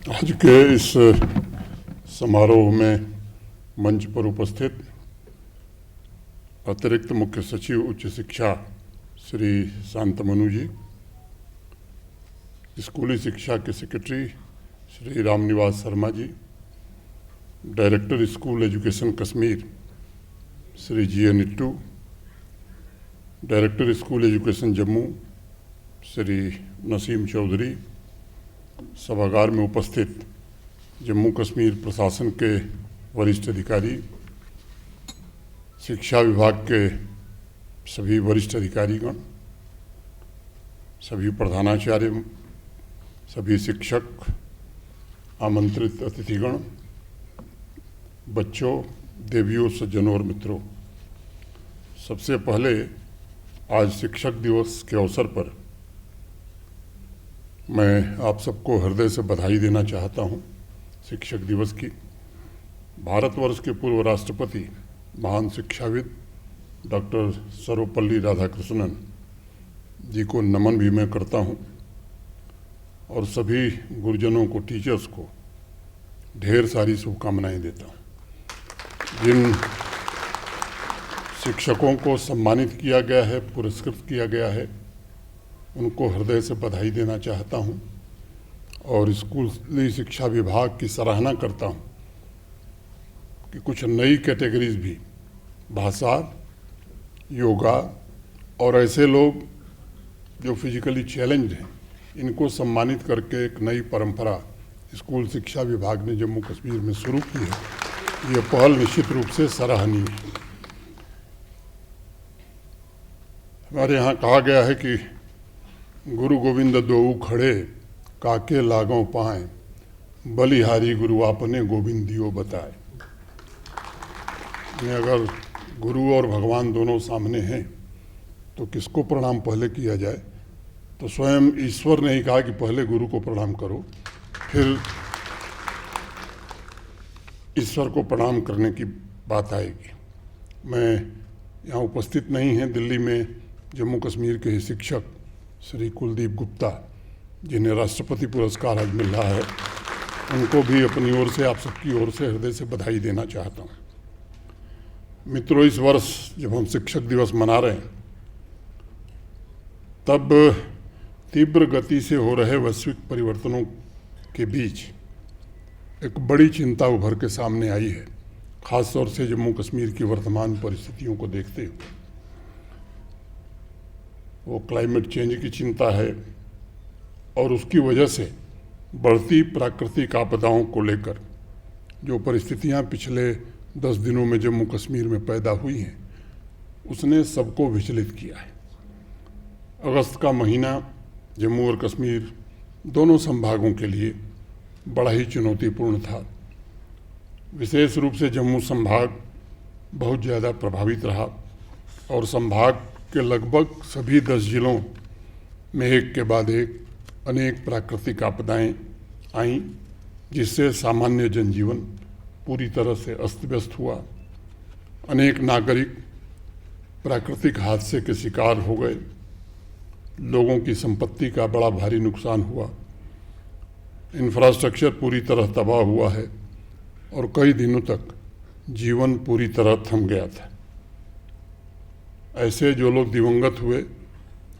आज के इस समारोह में मंच पर उपस्थित अतिरिक्त मुख्य सचिव उच्च शिक्षा श्री शांतमनु जी, स्कूली शिक्षा के secretary Shri Ramniwas Sharma ji, director school education Kashmir Shri ji Nittu, director school education Jammu Shri Naseem Chaudhary, सभागार में उपस्थित जम्मू कश्मीर प्रशासन के वरिष्ठ अधिकारी, शिक्षा विभाग के सभी वरिष्ठ अधिकारीगण, सभी प्रधानाचार्य, सभी शिक्षक, आमंत्रित अतिथिगण, बच्चों, देवियों, सज्जनों और मित्रों, सबसे पहले आज शिक्षक दिवस के अवसर पर मैं आप सबको हृदय से बधाई देना चाहता हूं। शिक्षक दिवस की भारतवर्ष के पूर्व राष्ट्रपति महान शिक्षाविद डॉक्टर सर्वपल्ली राधाकृष्णन जी को नमन भी मैं करता हूं और सभी गुरुजनों को, टीचर्स को ढेर सारी शुभकामनाएं देता हूं। जिन शिक्षकों को सम्मानित किया गया है, पुरस्कृत किया गया है, उनको हृदय से बधाई देना चाहता हूं और स्कूली शिक्षा विभाग की सराहना करता हूं कि कुछ नई कैटेगरीज भी, भाषा, योगा और ऐसे लोग जो फिजिकली चैलेंज्ड हैं, इनको सम्मानित करके एक नई परंपरा स्कूल शिक्षा विभाग ने जम्मू कश्मीर में शुरू की है। ये पहल निश्चित रूप से सराहनीय है। हमारे यहाँ कहा गया है कि गुरु गोविंद दोऊ खड़े काके लागों पाए, बलिहारी गुरु आपने गोविंदियो बताए। अगर गुरु और भगवान दोनों सामने हैं तो किसको प्रणाम पहले किया जाए? तो स्वयं ईश्वर ने ही कहा कि पहले गुरु को प्रणाम करो, फिर ईश्वर को प्रणाम करने की बात आएगी। मैं यहाँ उपस्थित नहीं हैं, दिल्ली में जम्मू कश्मीर के ही शिक्षक श्री कुलदीप गुप्ता, जिन्हें राष्ट्रपति पुरस्कार आज मिल रहा है, उनको भी अपनी ओर से, आप सबकी ओर से हृदय से बधाई देना चाहता हूँ। मित्रों, इस वर्ष जब हम शिक्षक दिवस मना रहे हैं, तब तीव्र गति से हो रहे वैश्विक परिवर्तनों के बीच एक बड़ी चिंता उभर के सामने आई है, खास तौर से जम्मू कश्मीर की वर्तमान परिस्थितियों को देखते हुए। वो क्लाइमेट चेंज की चिंता है और उसकी वजह से बढ़ती प्राकृतिक आपदाओं को लेकर जो परिस्थितियां पिछले 10 दिनों में जम्मू कश्मीर में पैदा हुई हैं, उसने सबको विचलित किया है। अगस्त का महीना जम्मू और कश्मीर दोनों संभागों के लिए बड़ा ही चुनौतीपूर्ण था। विशेष रूप से जम्मू संभाग बहुत ज़्यादा प्रभावित रहा और संभाग के लगभग सभी 10 जिलों में एक के बाद एक अनेक प्राकृतिक आपदाएं आईं, जिससे सामान्य जनजीवन पूरी तरह से अस्त व्यस्त हुआ। अनेक नागरिक प्राकृतिक हादसे के शिकार हो गए, लोगों की संपत्ति का बड़ा भारी नुकसान हुआ, इंफ्रास्ट्रक्चर पूरी तरह तबाह हुआ है और कई दिनों तक जीवन पूरी तरह थम गया था। ऐसे जो लोग दिवंगत हुए,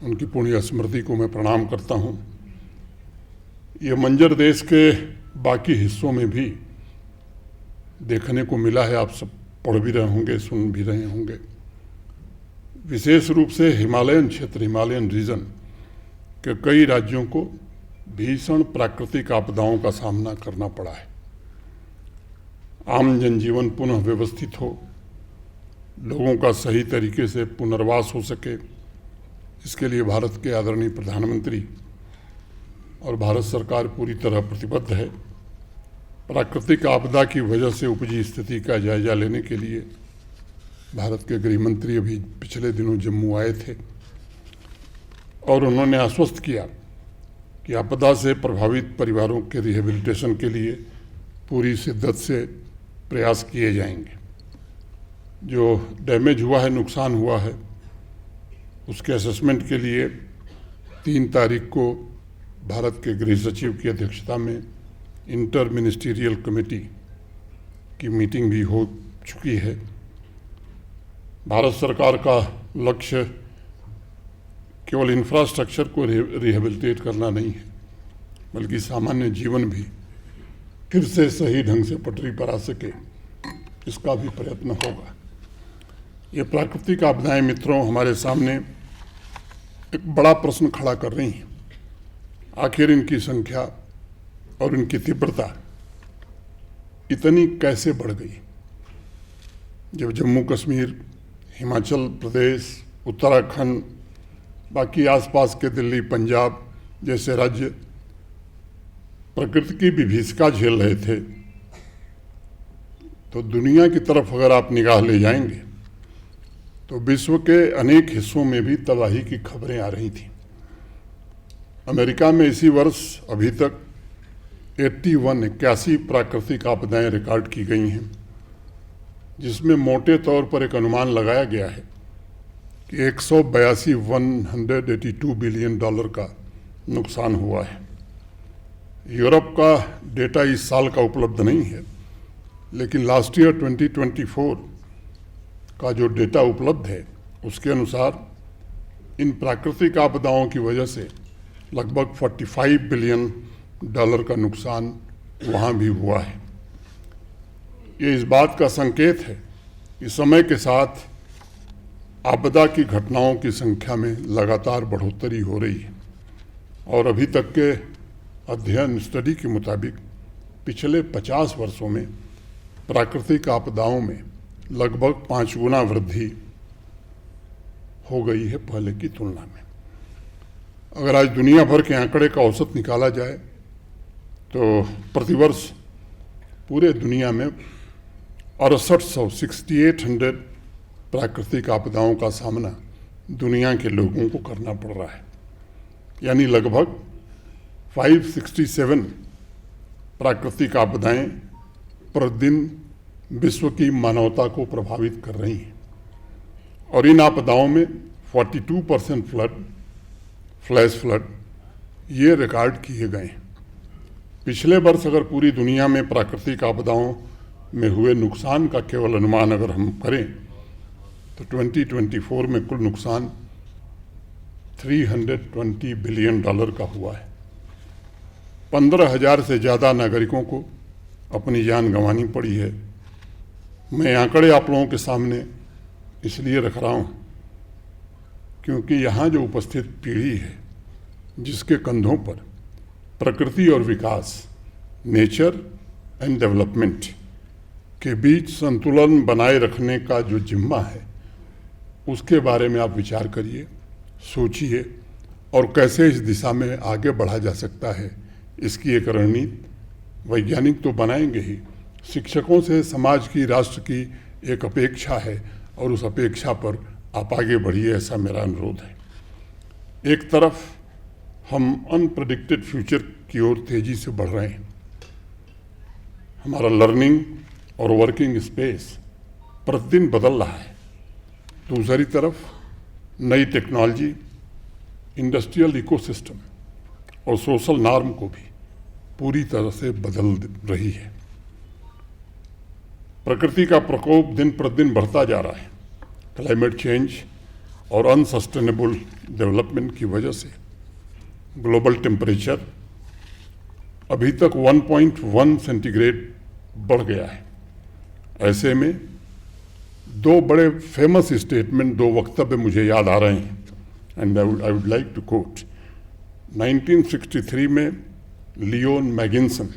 उनकी पुण्य स्मृति को मैं प्रणाम करता हूँ। ये मंजर देश के बाकी हिस्सों में भी देखने को मिला है, आप सब पढ़ भी रहे होंगे, सुन भी रहे होंगे। विशेष रूप से हिमालयन क्षेत्र, हिमालयन रीजन के कई राज्यों को भीषण प्राकृतिक आपदाओं का सामना करना पड़ा है। आम जनजीवन पुनः व्यवस्थित हो, लोगों का सही तरीके से पुनर्वास हो सके, इसके लिए भारत के आदरणीय प्रधानमंत्री और भारत सरकार पूरी तरह प्रतिबद्ध है। प्राकृतिक आपदा की वजह से उपजी स्थिति का जायजा लेने के लिए भारत के गृह मंत्री अभी पिछले दिनों जम्मू आए थे और उन्होंने आश्वस्त किया कि आपदा से प्रभावित परिवारों के रिहेबिलिटेशन के लिए पूरी शिद्दत से प्रयास किए जाएंगे। जो डैमेज हुआ है, नुकसान हुआ है, उसके असेसमेंट के लिए 3 तारीख को भारत के गृह सचिव की अध्यक्षता में इंटर मिनिस्टीरियल कमेटी की मीटिंग भी हो चुकी है। भारत सरकार का लक्ष्य केवल इंफ्रास्ट्रक्चर को रिहेबिलिटेट करना नहीं है, बल्कि सामान्य जीवन भी फिर से सही ढंग से पटरी पर आ सके, इसका भी प्रयत्न होगा। ये प्राकृतिक आपदाएं मित्रों हमारे सामने एक बड़ा प्रश्न खड़ा कर रही हैं। आखिर इनकी संख्या और इनकी तीव्रता इतनी कैसे बढ़ गई? जब जम्मू कश्मीर, हिमाचल प्रदेश, उत्तराखंड, बाकी आसपास के दिल्ली, पंजाब जैसे राज्य प्रकृति की विभीषिका झेल रहे थे, तो दुनिया की तरफ अगर आप निगाह ले जाएंगे तो विश्व के अनेक हिस्सों में भी तबाही की खबरें आ रही थीं। अमेरिका में इसी वर्ष अभी तक 81 प्राकृतिक आपदाएं रिकॉर्ड की गई हैं, जिसमें मोटे तौर पर एक अनुमान लगाया गया है कि 182 बिलियन डॉलर का नुकसान हुआ है। यूरोप का डेटा इस साल का उपलब्ध नहीं है, लेकिन लास्ट ईयर 2024 का जो डेटा उपलब्ध है उसके अनुसार इन प्राकृतिक आपदाओं की वजह से लगभग 45 बिलियन डॉलर का नुकसान वहाँ भी हुआ है। ये इस बात का संकेत है कि समय के साथ आपदा की घटनाओं की संख्या में लगातार बढ़ोतरी हो रही है और अभी तक के अध्ययन स्टडी के मुताबिक पिछले 50 वर्षों में प्राकृतिक आपदाओं में लगभग 5 गुना वृद्धि हो गई है पहले की तुलना में। अगर आज दुनिया भर के आंकड़े का औसत निकाला जाए तो प्रतिवर्ष पूरे दुनिया में 6800 प्राकृतिक आपदाओं का सामना दुनिया के लोगों को करना पड़ रहा है, यानी लगभग 567 प्राकृतिक आपदाएं प्रतिदिन विश्व की मानवता को प्रभावित कर रही हैं। और इन आपदाओं में 42% फ्लैश फ्लड ये रिकॉर्ड किए गए हैं। पिछले वर्ष अगर पूरी दुनिया में प्राकृतिक आपदाओं में हुए नुकसान का केवल अनुमान अगर हम करें तो 2024 में कुल नुकसान 320 बिलियन डॉलर का हुआ है। 15,000 से ज़्यादा नागरिकों को अपनी जान गंवानी पड़ी है। मैं आंकड़े आप लोगों के सामने इसलिए रख रहा हूँ क्योंकि यहाँ जो उपस्थित पीढ़ी है जिसके कंधों पर प्रकृति और विकास, नेचर एंड डेवलपमेंट के बीच संतुलन बनाए रखने का जो जिम्मा है, उसके बारे में आप विचार करिए, सोचिए और कैसे इस दिशा में आगे बढ़ा जा सकता है, इसकी एक रणनीति वैज्ञानिक तो बनाएंगे ही, शिक्षकों से समाज की, राष्ट्र की एक अपेक्षा है और उस अपेक्षा पर आप आगे बढ़िए, ऐसा मेरा अनुरोध है। एक तरफ हम अनप्रेडिक्टेड फ्यूचर की ओर तेजी से बढ़ रहे हैं, हमारा लर्निंग और वर्किंग स्पेस प्रतिदिन बदल रहा है। दूसरी तरफ नई टेक्नोलॉजी, इंडस्ट्रियल इकोसिस्टम और सोशल नॉर्म को भी पूरी तरह से बदल रही है। प्रकृति का प्रकोप दिन प्रतिदिन बढ़ता जा रहा है। क्लाइमेट चेंज और अनसस्टेनेबल डेवलपमेंट की वजह से ग्लोबल टेम्परेचर अभी तक 1.1 सेंटीग्रेड बढ़ गया है। ऐसे में दो बड़े फेमस स्टेटमेंट, दो वक्तव्य मुझे याद आ रहे हैं and I would like to quote. 1963 में लियोन मैगिन्सन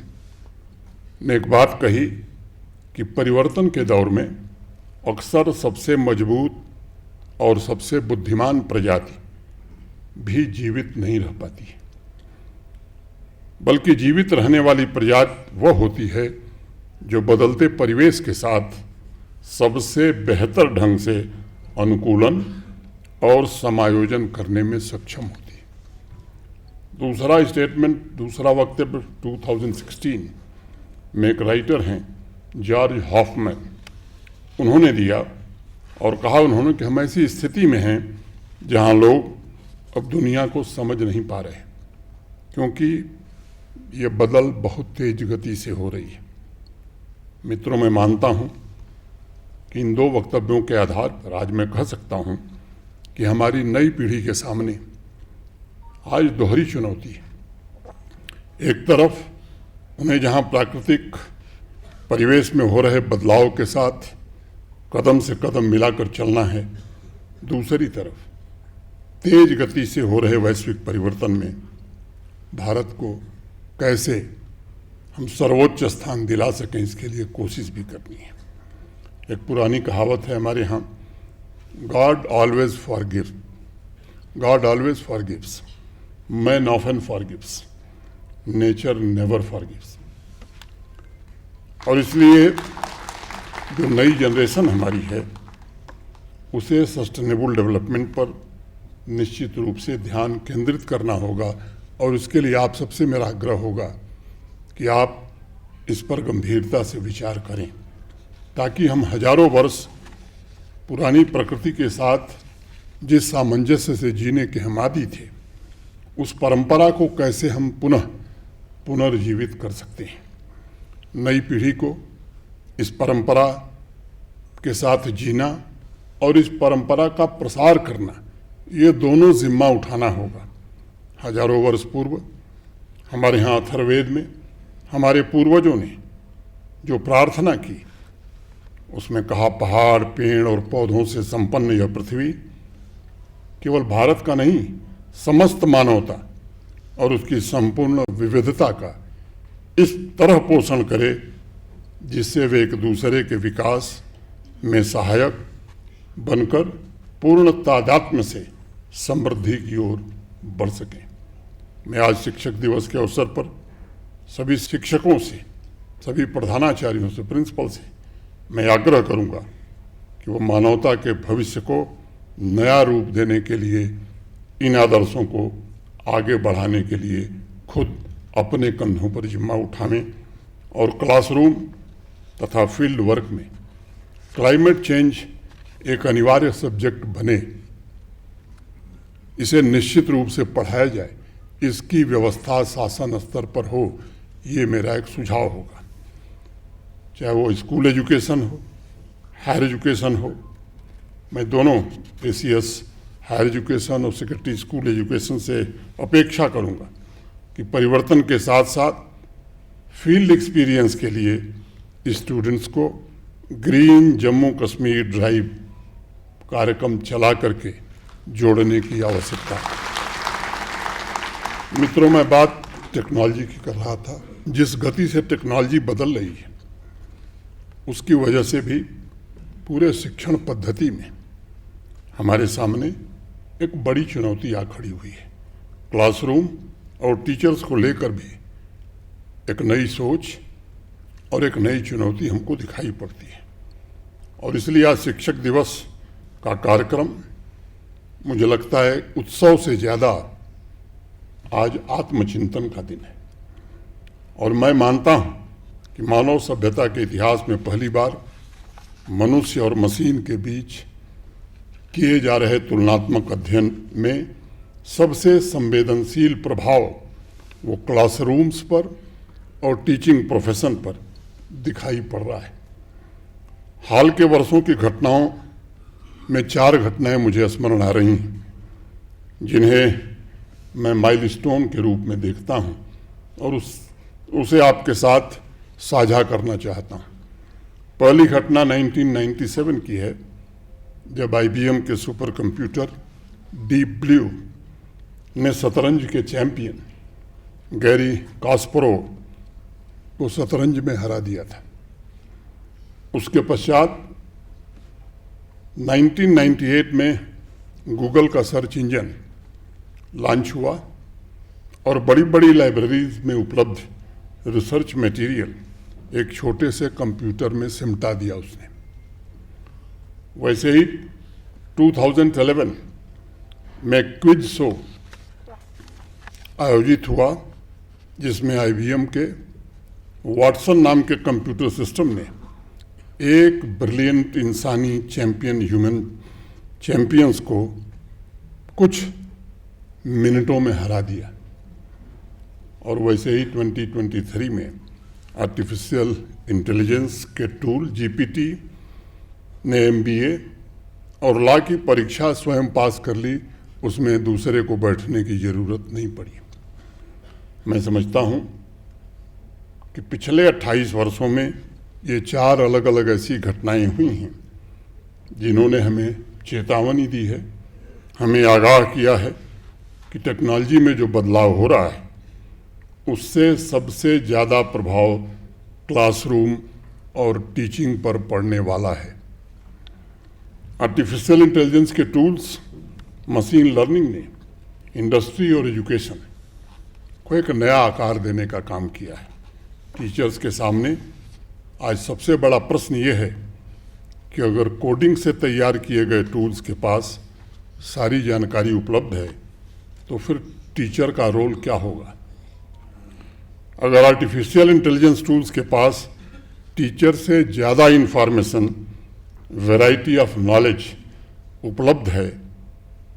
ने एक बात कही कि परिवर्तन के दौर में अक्सर सबसे मजबूत और सबसे बुद्धिमान प्रजाति भी जीवित नहीं रह पाती है, बल्कि जीवित रहने वाली प्रजाति वह होती है जो बदलते परिवेश के साथ सबसे बेहतर ढंग से अनुकूलन और समायोजन करने में सक्षम होती है। दूसरा स्टेटमेंट, दूसरा वक्तव्य 2016 में एक राइटर हैं जॉर्ज हॉफमैन, उन्होंने दिया और कहा उन्होंने कि हम ऐसी स्थिति में हैं जहां लोग अब दुनिया को समझ नहीं पा रहे, क्योंकि ये बदल बहुत तेज गति से हो रही है। मित्रों, मैं मानता हूं कि इन दो वक्तव्यों के आधार पर आज मैं कह सकता हूं कि हमारी नई पीढ़ी के सामने आज दोहरी चुनौती है। एक तरफ उन्हें जहां प्राकृतिक परिवेश में हो रहे बदलाव के साथ कदम से कदम मिलाकर चलना है, दूसरी तरफ तेज गति से हो रहे वैश्विक परिवर्तन में भारत को कैसे हम सर्वोच्च स्थान दिला सकें, इसके लिए कोशिश भी करनी है। एक पुरानी कहावत है हमारे यहाँ, God always forgives, God always forgives, man often forgives, nature never forgives. और इसलिए जो नई जनरेशन हमारी है उसे सस्टेनेबल डेवलपमेंट पर निश्चित रूप से ध्यान केंद्रित करना होगा। और इसके लिए आप सबसे मेरा आग्रह होगा कि आप इस पर गंभीरता से विचार करें, ताकि हम हजारों वर्ष पुरानी प्रकृति के साथ जिस सामंजस्य से जीने के हम आदी थे, उस परंपरा को कैसे हम पुनर्जीवित कर सकते हैं। नई पीढ़ी को इस परंपरा के साथ जीना और इस परंपरा का प्रसार करना, ये दोनों जिम्मा उठाना होगा। हजारों वर्ष पूर्व हमारे यहाँ अथर्ववेद में हमारे पूर्वजों ने जो प्रार्थना की, उसमें कहा, पहाड़, पेड़ और पौधों से संपन्न यह पृथ्वी केवल भारत का नहीं, समस्त मानवता और उसकी संपूर्ण विविधता का इस तरह पोषण करे जिससे वे एक दूसरे के विकास में सहायक बनकर पूर्ण तादात्म्य से समृद्धि की ओर बढ़ सकें। मैं आज शिक्षक दिवस के अवसर पर सभी शिक्षकों से, सभी प्रधानाचार्यों से, प्रिंसिपल से मैं आग्रह करूंगा कि वो मानवता के भविष्य को नया रूप देने के लिए, इन आदर्शों को आगे बढ़ाने के लिए खुद अपने कंधों पर जिम्मा उठावें और क्लासरूम तथा फील्ड वर्क में क्लाइमेट चेंज एक अनिवार्य सब्जेक्ट बने, इसे निश्चित रूप से पढ़ाया जाए, इसकी व्यवस्था शासन स्तर पर हो, ये मेरा एक सुझाव होगा। चाहे वो स्कूल एजुकेशन हो, हायर एजुकेशन हो, मैं दोनों ACS हायर एजुकेशन और सेकेंडरी स्कूल एजुकेशन से अपेक्षा करूंगा कि परिवर्तन के साथ साथ फील्ड एक्सपीरियंस के लिए स्टूडेंट्स को ग्रीन जम्मू कश्मीर ड्राइव कार्यक्रम चला करके जोड़ने की आवश्यकता है। मित्रों, मैं बात टेक्नोलॉजी की कर रहा था। जिस गति से टेक्नोलॉजी बदल रही है, उसकी वजह से भी पूरे शिक्षण पद्धति में हमारे सामने एक बड़ी चुनौती आ खड़ी हुई है। क्लासरूम और टीचर्स को लेकर भी एक नई सोच और एक नई चुनौती हमको दिखाई पड़ती है। और इसलिए आज शिक्षक दिवस का कार्यक्रम मुझे लगता है उत्सव से ज़्यादा आज आत्मचिंतन का दिन है। और मैं मानता हूँ कि मानव सभ्यता के इतिहास में पहली बार मनुष्य और मशीन के बीच किए जा रहे तुलनात्मक अध्ययन में सबसे संवेदनशील प्रभाव वो क्लासरूम्स पर और टीचिंग प्रोफेशन पर दिखाई पड़ रहा है। हाल के वर्षों की घटनाओं में 4 घटनाएं मुझे स्मरण आ रही हैं, जिन्हें मैं माइलस्टोन के रूप में देखता हूं और उसे आपके साथ साझा करना चाहता हूं। पहली घटना 1997 की है, जब IBM के सुपर कंप्यूटर डीप ब्लू ने शतरंज के चैंपियन गैरी कास्परोव को शतरंज में हरा दिया था। उसके पश्चात 1998 में गूगल का सर्च इंजन लॉन्च हुआ और बड़ी बड़ी लाइब्रेरीज में उपलब्ध रिसर्च मटेरियल एक छोटे से कंप्यूटर में सिमटा दिया उसने। वैसे ही 2011 में क्विज शो आयोजित हुआ, जिसमें IBM के वाटसन नाम के कंप्यूटर सिस्टम ने एक ब्रिलियंट इंसानी ह्यूमन चैंपियंस को कुछ मिनटों में हरा दिया। और वैसे ही 2023 में आर्टिफिशियल इंटेलिजेंस के टूल जीपीटी ने MBA और लॉ की परीक्षा स्वयं पास कर ली, उसमें दूसरे को बैठने की ज़रूरत नहीं पड़ी। मैं समझता हूँ कि पिछले 28 वर्षों में ये 4 अलग अलग ऐसी घटनाएं हुई हैं जिन्होंने हमें चेतावनी दी है, हमें आगाह किया है कि टेक्नोलॉजी में जो बदलाव हो रहा है उससे सबसे ज़्यादा प्रभाव क्लासरूम और टीचिंग पर पड़ने वाला है। आर्टिफिशियल इंटेलिजेंस के टूल्स, मशीन लर्निंग ने इंडस्ट्री और एजुकेशन को एक नया आकार देने का काम किया है। टीचर्स के सामने आज सबसे बड़ा प्रश्न ये है कि अगर कोडिंग से तैयार किए गए टूल्स के पास सारी जानकारी उपलब्ध है तो फिर टीचर का रोल क्या होगा। अगर आर्टिफिशियल इंटेलिजेंस टूल्स के पास टीचर से ज़्यादा इंफॉर्मेशन, वैरायटी ऑफ नॉलेज उपलब्ध है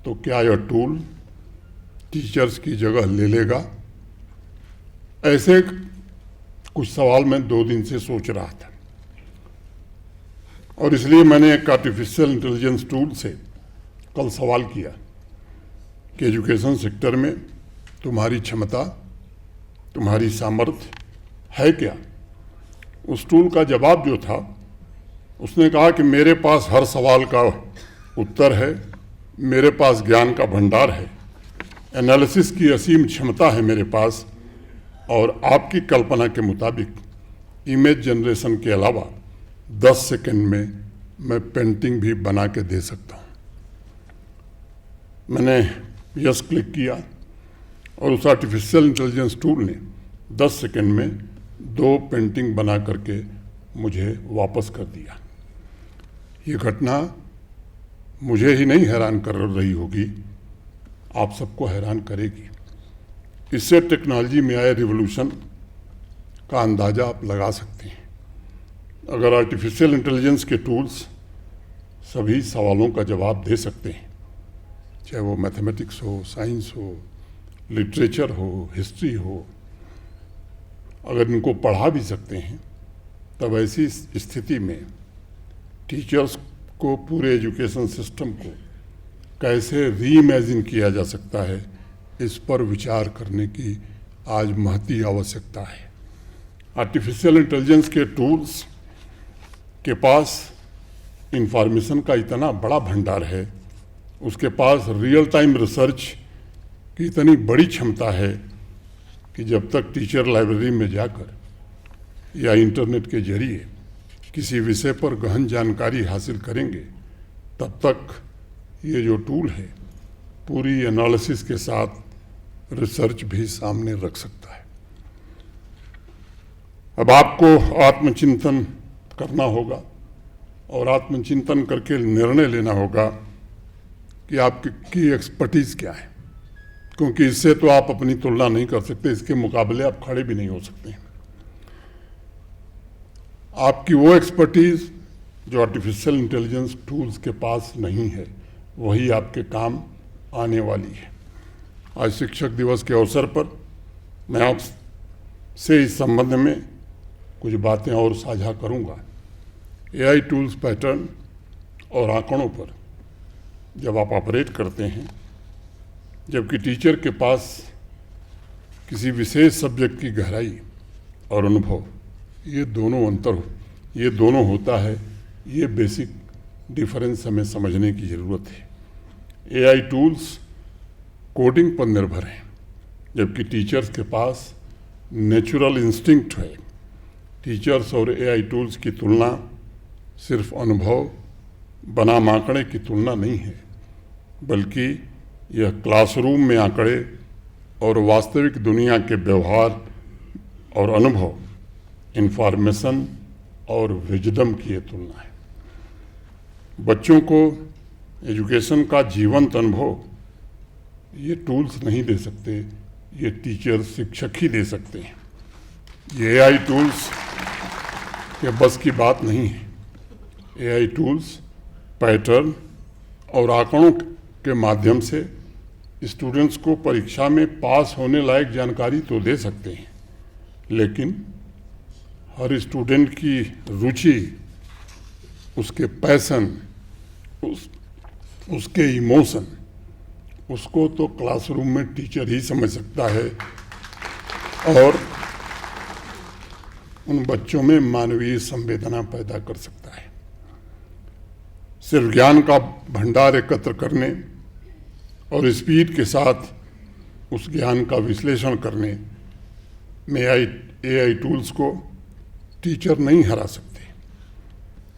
तो क्या यह टूल टीचर्स की जगह ले लेगा। ऐसे कुछ सवाल मैं 2 दिन से सोच रहा था और इसलिए मैंने एक आर्टिफिशियल इंटेलिजेंस टूल से कल सवाल किया कि एजुकेशन सेक्टर में तुम्हारी क्षमता, तुम्हारी सामर्थ्य है क्या। उस टूल का जवाब जो था, उसने कहा कि मेरे पास हर सवाल का उत्तर है, मेरे पास ज्ञान का भंडार है, एनालिसिस की असीम क्षमता है मेरे पास, और आपकी कल्पना के मुताबिक इमेज जनरेशन के अलावा 10 सेकंड में मैं पेंटिंग भी बना के दे सकता हूँ। मैंने यस क्लिक किया और उस आर्टिफिशियल इंटेलिजेंस टूल ने 10 सेकंड में 2 पेंटिंग बना करके मुझे वापस कर दिया। ये घटना मुझे ही नहीं हैरान कर रही होगी, आप सबको हैरान करेगी। इससे टेक्नोलॉजी में आए रिवॉल्यूशन का अंदाज़ा आप लगा सकते हैं। अगर आर्टिफिशियल इंटेलिजेंस के टूल्स सभी सवालों का जवाब दे सकते हैं, चाहे वो मैथमेटिक्स हो, साइंस हो, लिटरेचर हो, हिस्ट्री हो, अगर इनको पढ़ा भी सकते हैं, तब ऐसी स्थिति में टीचर्स को, पूरे एजुकेशन सिस्टम को कैसे रीइमेजिन किया जा सकता है, इस पर विचार करने की आज महती आवश्यकता है। आर्टिफिशियल इंटेलिजेंस के टूल्स के पास इंफॉर्मेशन का इतना बड़ा भंडार है, उसके पास रियल टाइम रिसर्च की इतनी बड़ी क्षमता है कि जब तक टीचर लाइब्रेरी में जाकर या इंटरनेट के जरिए किसी विषय पर गहन जानकारी हासिल करेंगे, तब तक ये जो टूल है पूरी एनालिसिस के साथ रिसर्च भी सामने रख सकता है। अब आपको आत्मचिंतन करना होगा और आत्मचिंतन करके निर्णय लेना होगा कि आपकी एक्सपर्टीज़ क्या है, क्योंकि इससे तो आप अपनी तुलना नहीं कर सकते, इसके मुकाबले आप खड़े भी नहीं हो सकते। आपकी वो एक्सपर्टीज़ जो आर्टिफिशियल इंटेलिजेंस टूल्स के पास नहीं है, वही आपके काम आने वाली है। आज शिक्षक दिवस के अवसर पर मैं आपसे इस संबंध में कुछ बातें और साझा करूंगा। AI टूल्स पैटर्न और आंकड़ों पर जब आप ऑपरेट करते हैं, जबकि टीचर के पास किसी विशेष सब्जेक्ट की गहराई और अनुभव, ये दोनों होता है, ये बेसिक डिफरेंस हमें समझने की ज़रूरत है। AI टूल्स कोडिंग पर निर्भर हैं, जबकि टीचर्स के पास नेचुरल इंस्टिंक्ट है। टीचर्स और AI टूल्स की तुलना सिर्फ अनुभव बनाम आंकड़े की तुलना नहीं है, बल्कि यह क्लासरूम में आंकड़े और वास्तविक दुनिया के व्यवहार और अनुभव, इंफॉर्मेशन और विजडम की तुलना है। बच्चों को एजुकेशन का जीवंत अनुभव ये टूल्स नहीं दे सकते, ये टीचर, शिक्षक ही दे सकते हैं। ये AI टूल्स के बस की बात नहीं है। AI टूल्स पैटर्न और आंकड़ों के माध्यम से स्टूडेंट्स को परीक्षा में पास होने लायक जानकारी तो दे सकते हैं, लेकिन हर स्टूडेंट की रुचि, उसके पैशन, उसके इमोशन, उसको तो क्लासरूम में टीचर ही समझ सकता है और उन बच्चों में मानवीय संवेदना पैदा कर सकता है। सिर्फ ज्ञान का भंडार एकत्र करने और स्पीड के साथ उस ज्ञान का विश्लेषण करने में एआई टूल्स को टीचर नहीं हरा सकते,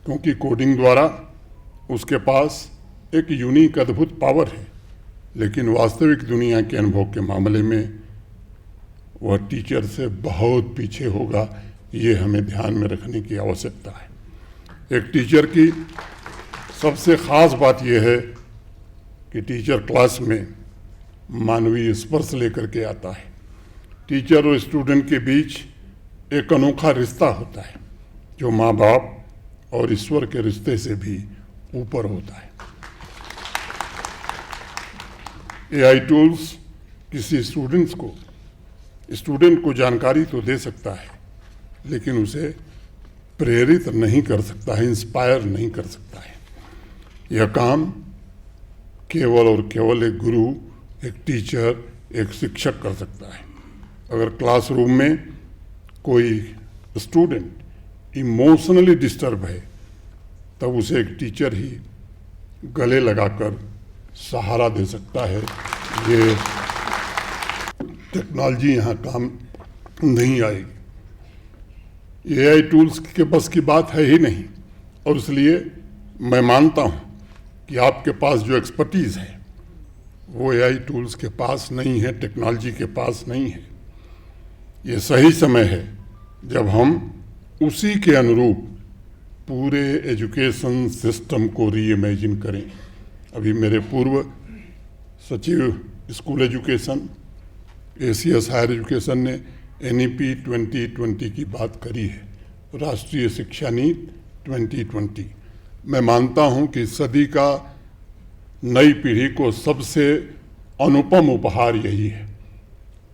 क्योंकि कोडिंग द्वारा उसके पास एक यूनिक अद्भुत पावर है, लेकिन वास्तविक दुनिया के अनुभव के मामले में वह टीचर से बहुत पीछे होगा। ये हमें ध्यान में रखने की आवश्यकता है। एक टीचर की सबसे ख़ास बात यह है कि टीचर क्लास में मानवीय स्पर्श लेकर के आता है। टीचर और स्टूडेंट के बीच एक अनोखा रिश्ता होता है, जो माँ बाप और ईश्वर के रिश्ते से भी ऊपर होता है। एआई टूल्स किसी स्टूडेंट को जानकारी तो दे सकता है, लेकिन उसे प्रेरित नहीं कर सकता है, इंस्पायर नहीं कर सकता है। यह काम केवल और केवल एक गुरु, एक टीचर, एक शिक्षक कर सकता है। अगर क्लासरूम में कोई स्टूडेंट इमोशनली डिस्टर्ब है, तब उसे एक टीचर ही गले लगाकर सहारा दे सकता है। ये टेक्नोलॉजी यहाँ काम नहीं आएगी। एआई टूल्स के बस की बात है ही नहीं, और इसलिए मैं मानता हूँ कि आपके पास जो एक्सपर्टीज़ है वो एआई टूल्स के पास नहीं है, टेक्नोलॉजी के पास नहीं है। ये सही समय है जब हम उसी के अनुरूप पूरे एजुकेशन सिस्टम को रीइमेजिन करें। अभी मेरे पूर्व सचिव school education, ACS higher education ने एनईपी 2020 की बात करी है, राष्ट्रीय शिक्षा नीति 2020। मैं मानता हूं कि सदी का नई पीढ़ी को सबसे अनुपम उपहार यही है।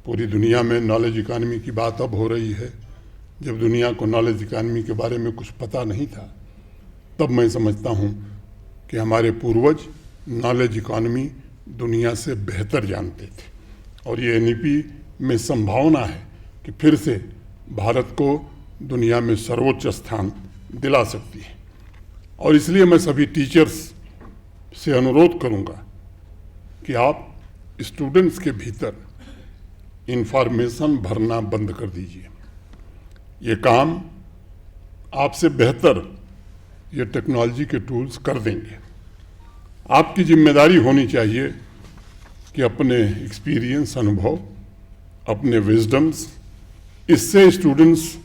पूरी दुनिया में नॉलेज इकॉनमी की बात अब हो रही है। जब दुनिया को नॉलेज इकॉनमी के बारे में कुछ पता नहीं था, तब मैं समझता हूं कि हमारे पूर्वज नॉलेज इकॉनमी दुनिया से बेहतर जानते थे, और ये एनईपी में संभावना है कि फिर से भारत को दुनिया में सर्वोच्च स्थान दिला सकती है। और इसलिए मैं सभी टीचर्स से अनुरोध करूंगा कि आप स्टूडेंट्स के भीतर इंफॉर्मेशन भरना बंद कर दीजिए। ये काम आपसे बेहतर ये टेक्नोलॉजी के टूल्स कर देंगे। आपकी जिम्मेदारी होनी चाहिए कि अपने एक्सपीरियंस, अनुभव, अपने विजडम्स, इससे स्टूडेंट्स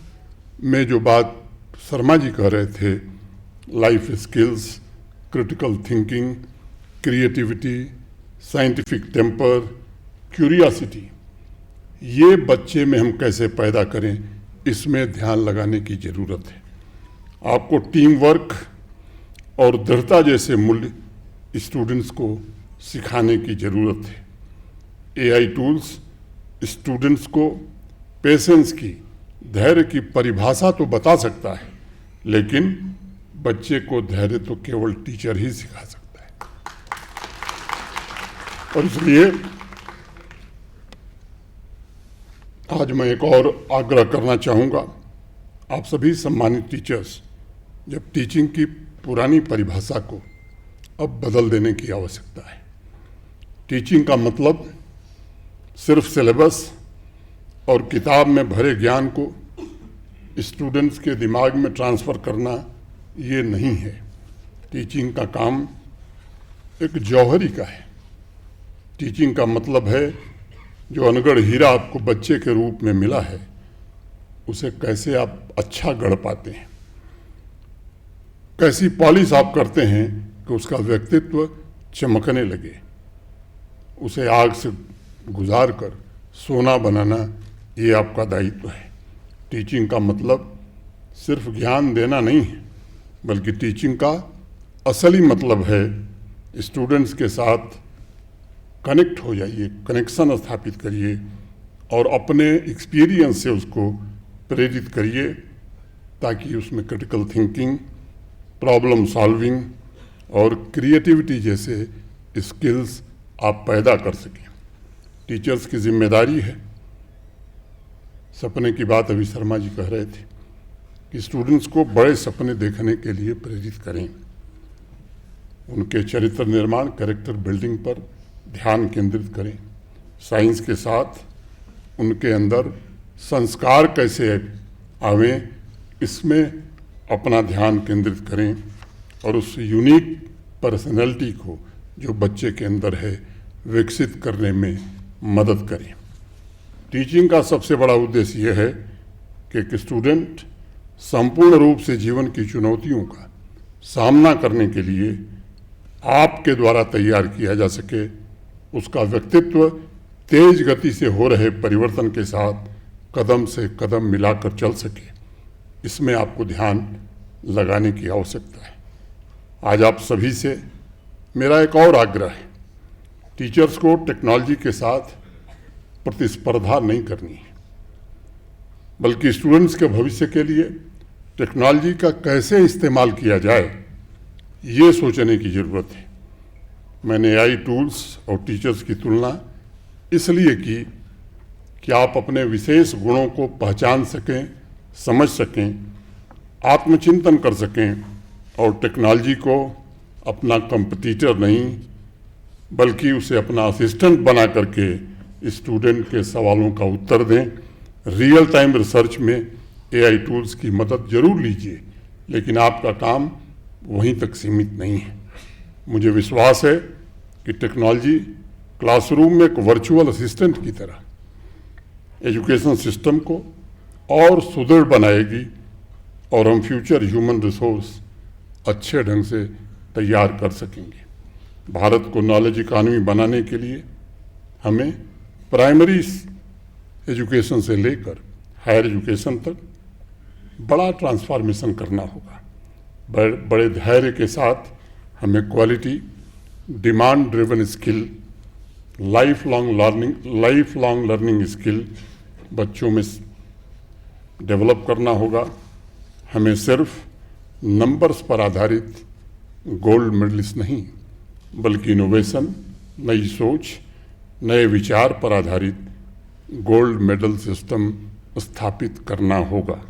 में जो बात शर्मा जी कह रहे थे, life skills, critical thinking, creativity, scientific temper, curiosity, ये बच्चे में हम कैसे पैदा करें, इसमें ध्यान लगाने की ज़रूरत है। आपको टीम वर्क और दृढ़ता जैसे मूल्य स्टूडेंट्स को सिखाने की ज़रूरत है। एआई टूल्स स्टूडेंट्स को पेशेंस की, धैर्य की परिभाषा तो बता सकता है, लेकिन बच्चे को धैर्य तो केवल टीचर ही सिखा सकता है। और इसलिए आज मैं एक और आग्रह करना चाहूँगा, आप सभी सम्मानित टीचर्स, जब टीचिंग की पुरानी परिभाषा को अब बदल देने की आवश्यकता है। टीचिंग का मतलब सिर्फ सिलेबस और किताब में भरे ज्ञान को स्टूडेंट्स के दिमाग में ट्रांसफ़र करना ये नहीं है। टीचिंग का काम एक जौहरी का है। टीचिंग का मतलब है जो अनगढ़ हीरा आपको बच्चे के रूप में मिला है, उसे कैसे आप अच्छा गढ़ पाते हैं, कैसी पॉलिश आप करते हैं कि उसका व्यक्तित्व चमकने लगे। उसे आग से गुजार कर सोना बनाना, ये आपका दायित्व है। टीचिंग का मतलब सिर्फ ज्ञान देना नहीं है, बल्कि टीचिंग का असली मतलब है स्टूडेंट्स के साथ कनेक्ट हो जाइए, कनेक्शन स्थापित करिए और अपने एक्सपीरियंस से उसको प्रेरित करिए, ताकि उसमें क्रिटिकल थिंकिंग, प्रॉब्लम सॉल्विंग और क्रिएटिविटी जैसे स्किल्स आप पैदा कर सकें। टीचर्स की जिम्मेदारी है, सपने की बात अभी शर्मा जी कह रहे थे, कि स्टूडेंट्स को बड़े सपने देखने के लिए प्रेरित करें, उनके चरित्र निर्माण, कैरेक्टर बिल्डिंग पर ध्यान केंद्रित करें, साइंस के साथ उनके अंदर संस्कार कैसे आवें इसमें अपना ध्यान केंद्रित करें और उस यूनिक पर्सनैलिटी को जो बच्चे के अंदर है विकसित करने में मदद करें। टीचिंग का सबसे बड़ा उद्देश्य यह है कि एक स्टूडेंट संपूर्ण रूप से जीवन की चुनौतियों का सामना करने के लिए आपके द्वारा तैयार किया जा सके, उसका व्यक्तित्व तेज गति से हो रहे परिवर्तन के साथ कदम से कदम मिलाकर चल सके। इसमें आपको ध्यान लगाने की आवश्यकता है। आज आप सभी से मेरा एक और आग्रह है, टीचर्स को टेक्नोलॉजी के साथ प्रतिस्पर्धा नहीं करनी है, बल्कि स्टूडेंट्स के भविष्य के लिए टेक्नोलॉजी का कैसे इस्तेमाल किया जाए ये सोचने की ज़रूरत है। मैंने एआई टूल्स और टीचर्स की तुलना इसलिए की कि आप अपने विशेष गुणों को पहचान सकें, समझ सकें, आत्मचिंतन कर सकें और टेक्नोलॉजी को अपना कंपटीटर नहीं बल्कि उसे अपना असिस्टेंट बना करके स्टूडेंट के सवालों का उत्तर दें। रियल टाइम रिसर्च में एआई टूल्स की मदद जरूर लीजिए, लेकिन आपका काम वहीं तक सीमित नहीं है। मुझे विश्वास है कि टेक्नोलॉजी क्लासरूम में एक वर्चुअल असिस्टेंट की तरह एजुकेशन सिस्टम को और सुदृढ़ बनाएगी और हम फ्यूचर ह्यूमन रिसोर्स अच्छे ढंग से तैयार कर सकेंगे। भारत को नॉलेज इकॉनमी बनाने के लिए हमें प्राइमरी एजुकेशन से लेकर हायर एजुकेशन तक बड़ा ट्रांसफॉर्मेशन करना होगा। बड़े धैर्य के साथ हमें quality, demand driven skill, life long learning skill बच्चों में डेवलप करना होगा। हमें सिर्फ नंबर्स पर आधारित गोल्ड मेडलिस्ट नहीं बल्कि इनोवेशन, नई सोच, नए विचार पर आधारित गोल्ड मेडल सिस्टम स्थापित करना होगा।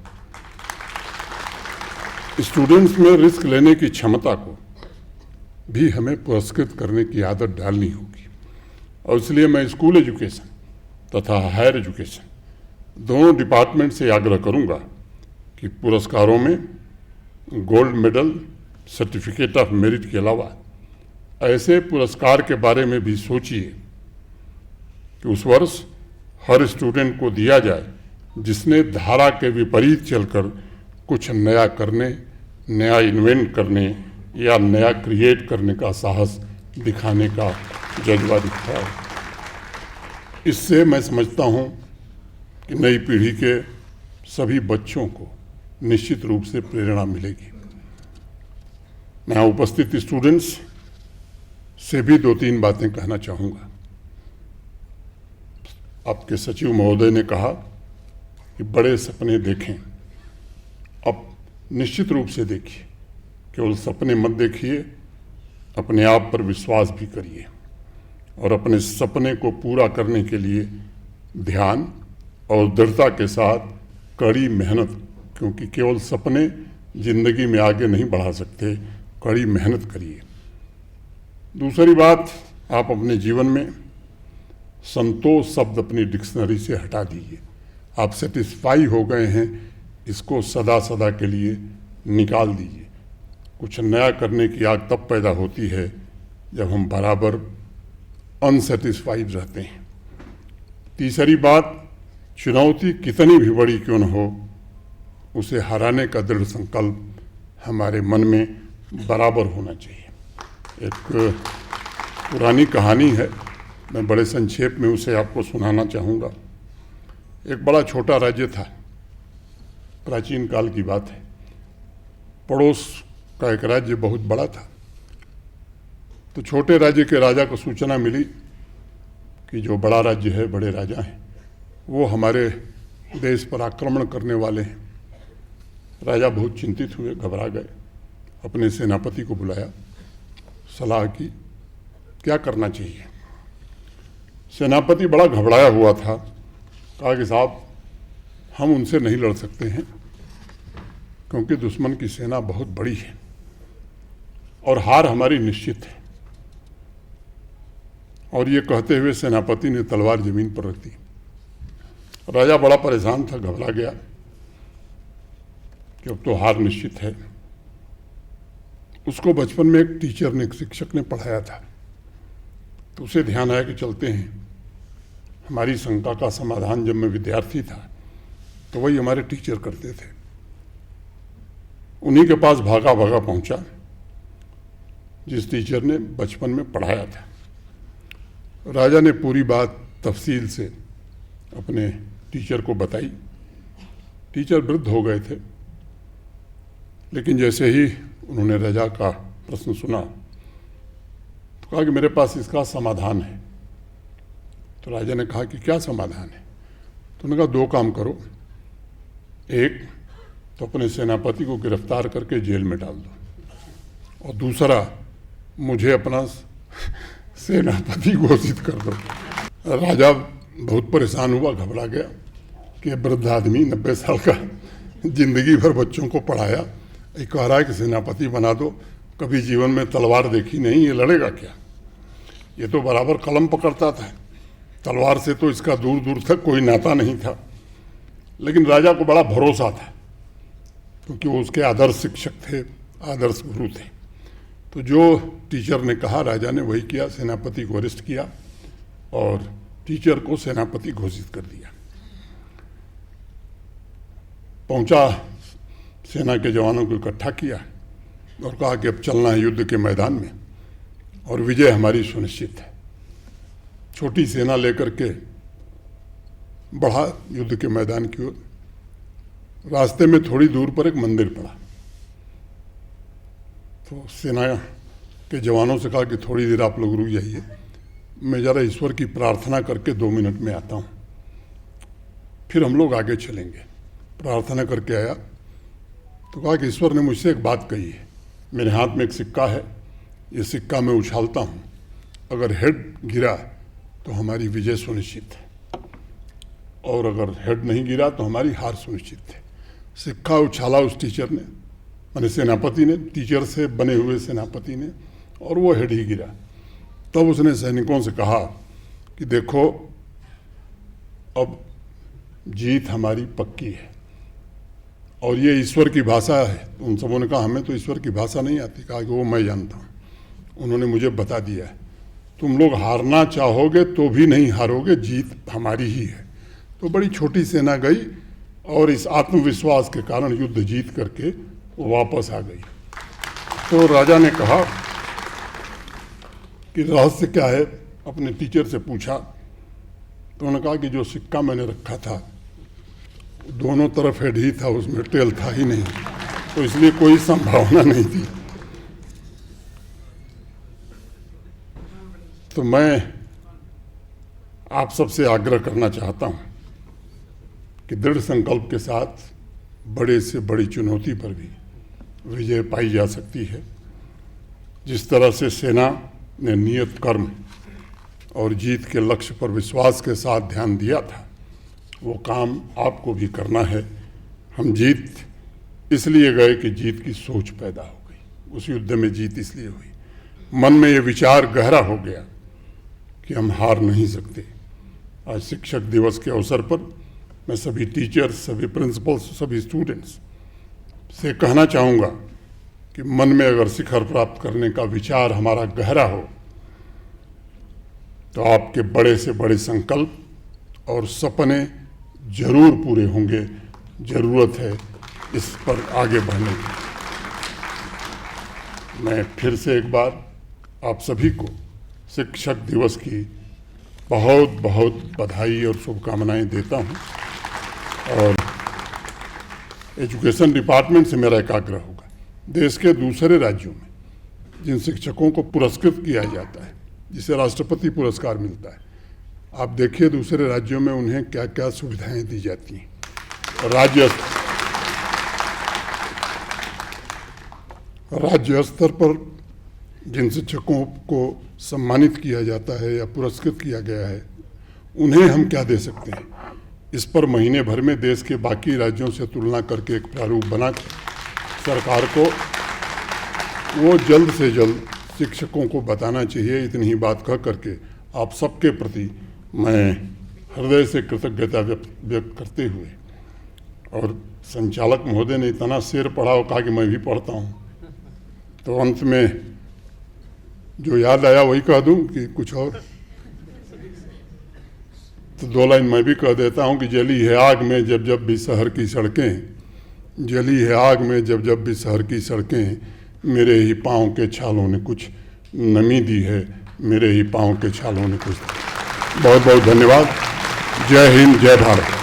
स्टूडेंट्स में रिस्क लेने की क्षमता को भी हमें पुरस्कृत करने की आदत डालनी होगी और इसलिए मैं स्कूल एजुकेशन तथा हायर एजुकेशन दोनों डिपार्टमेंट से आग्रह करूंगा कि पुरस्कारों में gold medal, certificate of merit के अलावा ऐसे पुरस्कार के बारे में भी सोचिए कि उस वर्ष हर स्टूडेंट को दिया जाए जिसने धारा के विपरीत चलकर कुछ नया करने, नया इन्वेंट करने या नया क्रिएट करने का साहस दिखाने का जज्बा दिखाया। इससे मैं समझता हूँ कि नई पीढ़ी के सभी बच्चों को निश्चित रूप से प्रेरणा मिलेगी। मैं उपस्थित स्टूडेंट्स से भी 2-3 बातें कहना चाहूँगा। आपके सचिव महोदय ने कहा कि बड़े सपने देखें। अब निश्चित रूप से देखिए, केवल सपने मत देखिए, अपने आप पर विश्वास भी करिए और अपने सपने को पूरा करने के लिए ध्यान और दृढ़ता के साथ कड़ी मेहनत, क्योंकि केवल सपने जिंदगी में आगे नहीं बढ़ा सकते, कड़ी मेहनत करिए। दूसरी बात, आप अपने जीवन में संतोष शब्द अपनी डिक्शनरी से हटा दीजिए। आप सेटिस्फाई हो गए हैं, इसको सदा सदा के लिए निकाल दीजिए। कुछ नया करने की आग तब पैदा होती है जब हम बराबर अनसेटिस्फाइड रहते हैं। तीसरी बात, चुनौती कितनी भी बड़ी क्यों न हो, उसे हराने का दृढ़ संकल्प हमारे मन में बराबर होना चाहिए। एक पुरानी कहानी है, मैं बड़े संक्षेप में उसे आपको सुनाना चाहूँगा। एक बड़ा छोटा राज्य था, प्राचीन काल की बात है। पड़ोस का एक राज्य बहुत बड़ा था। तो छोटे राज्य के राजा को सूचना मिली कि जो बड़ा राज्य है, बड़े राजा हैं, वो हमारे देश पर आक्रमण करने वाले हैं। राजा बहुत चिंतित हुए, घबरा गए, अपने सेनापति को बुलाया, सलाह की क्या करना चाहिए। सेनापति बड़ा घबराया हुआ था, कहा कि साहब हम उनसे नहीं लड़ सकते हैं क्योंकि दुश्मन की सेना बहुत बड़ी है और हार हमारी निश्चित है। और ये कहते हुए सेनापति ने तलवार जमीन पर रख दी। राजा बड़ा परेशान था, घबरा गया कि अब तो हार निश्चित है। उसको बचपन में एक टीचर ने, एक शिक्षक ने पढ़ाया था, तो उसे ध्यान आया कि चलते हैं, हमारी शंका का समाधान जब मैं विद्यार्थी था तो वही हमारे टीचर करते थे। उन्हीं के पास भागा भागा पहुंचा जिस टीचर ने बचपन में पढ़ाया था। राजा ने पूरी बात तफसील से अपने टीचर को बताई। टीचर वृद्ध हो गए थे, लेकिन जैसे ही उन्होंने राजा का प्रश्न सुना तो कहा कि मेरे पास इसका समाधान है। तो राजा ने कहा कि क्या समाधान है? तो उन्होंने कहा दो काम करो, एक तो अपने सेनापति को गिरफ्तार करके जेल में डाल दो और दूसरा मुझे अपना सेनापति घोषित कर दो। राजा बहुत परेशान हुआ, घबरा गया कि वृद्ध आदमी 90 साल का, जिंदगी भर बच्चों को पढ़ाया, ये कह रहा है कि सेनापति बना दो, कभी जीवन में तलवार देखी नहीं, ये लड़ेगा क्या? ये तो बराबर कलम पकड़ता था, तलवार से तो इसका दूर दूर तक कोई नाता नहीं था। लेकिन राजा को बड़ा भरोसा था क्योंकि वो उसके आदर्श शिक्षक थे, आदर्श गुरु थे। तो जो टीचर ने कहा राजा ने वही किया, सेनापति को अरेस्ट किया और टीचर को सेनापति घोषित कर दिया। पहुंचा, सेना के जवानों को इकट्ठा किया और कहा कि अब चलना है युद्ध के मैदान में और विजय हमारी सुनिश्चित है। छोटी सेना लेकर के बढ़ा युद्ध के मैदान की ओर। रास्ते में थोड़ी दूर पर एक मंदिर पड़ा, तो सेना के जवानों से कहा कि थोड़ी देर आप लोग रुक जाइए, मैं ज़रा ईश्वर की प्रार्थना करके 2 मिनट में आता हूँ, फिर हम लोग आगे चलेंगे। प्रार्थना करके आया तो कहा कि ईश्वर ने मुझसे एक बात कही है, मेरे हाथ में एक सिक्का है, ये सिक्का मैं उछालता हूँ, अगर हेड गिरा तो हमारी विजय सुनिश्चित है और अगर हेड नहीं गिरा तो हमारी हार सुनिश्चित है। सिक्का उछाला उस टीचर ने, माने सेनापति ने, टीचर से बने हुए सेनापति ने, और वो हेड ही गिरा। तब उसने सैनिकों से कहा कि देखो अब जीत हमारी पक्की है और ये ईश्वर की भाषा है। तो उन सबों ने कहा हमें तो ईश्वर की भाषा नहीं आती। कहा कि वो मैं जानता हूँ, उन्होंने मुझे बता दिया है, तुम लोग हारना चाहोगे तो भी नहीं हारोगे, जीत हमारी ही है। तो बड़ी छोटी सेना गई और इस आत्मविश्वास के कारण युद्ध जीत करके वापस आ गई। तो राजा ने कहा कि रहस्य क्या है, अपने टीचर से पूछा। तो उन्होंने कहा कि जो सिक्का मैंने रखा था दोनों तरफ हेड ही था, उसमें टेल था ही नहीं, तो इसलिए कोई संभावना नहीं थी। तो मैं आप सबसे आग्रह करना चाहता हूं कि दृढ़ संकल्प के साथ बड़े से बड़ी चुनौती पर भी विजय पाई जा सकती है। जिस तरह से सेना ने नियत कर्म और जीत के लक्ष्य पर विश्वास के साथ ध्यान दिया था, वो काम आपको भी करना है। हम जीत इसलिए गए कि जीत की सोच पैदा हो गई, उस युद्ध में जीत इसलिए हुई, मन में ये विचार गहरा हो गया कि हम हार नहीं सकते। आज शिक्षक दिवस के अवसर पर मैं सभी टीचर्स, सभी प्रिंसिपल्स, सभी स्टूडेंट्स से कहना चाहूँगा कि मन में अगर शिखर प्राप्त करने का विचार हमारा गहरा हो तो आपके बड़े से बड़े संकल्प और सपने जरूर पूरे होंगे। जरूरत है इस पर आगे बढ़ने की। मैं फिर से एक बार आप सभी को शिक्षक दिवस की बहुत बहुत बधाई और शुभकामनाएं देता हूं और एजुकेशन डिपार्टमेंट से मेरा एक आग्रह होगा, देश के दूसरे राज्यों में जिन शिक्षकों को पुरस्कृत किया जाता है, जिसे राष्ट्रपति पुरस्कार मिलता है, आप देखिए दूसरे राज्यों में उन्हें क्या क्या सुविधाएं दी जाती हैं। राज्य स्तर पर जिन शिक्षकों को सम्मानित किया जाता है या पुरस्कृत किया गया है, उन्हें हम क्या दे सकते हैं, इस पर महीने भर में देश के बाकी राज्यों से तुलना करके एक प्रारूप बना सरकार को वो जल्द से जल्द शिक्षकों को बताना चाहिए। इतनी ही बात कह करके आप सबके प्रति मैं हृदय से कृतज्ञता व्यक्त करते हुए, और संचालक महोदय ने इतना शेर पढ़ा और कहा कि मैं भी पढ़ता हूँ, तो अंत में जो याद आया वही कह दूं कि कुछ और, तो 2 लाइन मैं भी कह देता हूं कि जली है आग में जब जब भी शहर की सड़कें, जली है आग में जब जब भी शहर की सड़कें, मेरे ही पाँव के छालों ने कुछ नमी दी है, मेरे ही पाँव के छालों ने कुछ। बहुत बहुत धन्यवाद। जय हिंद, जय भारत।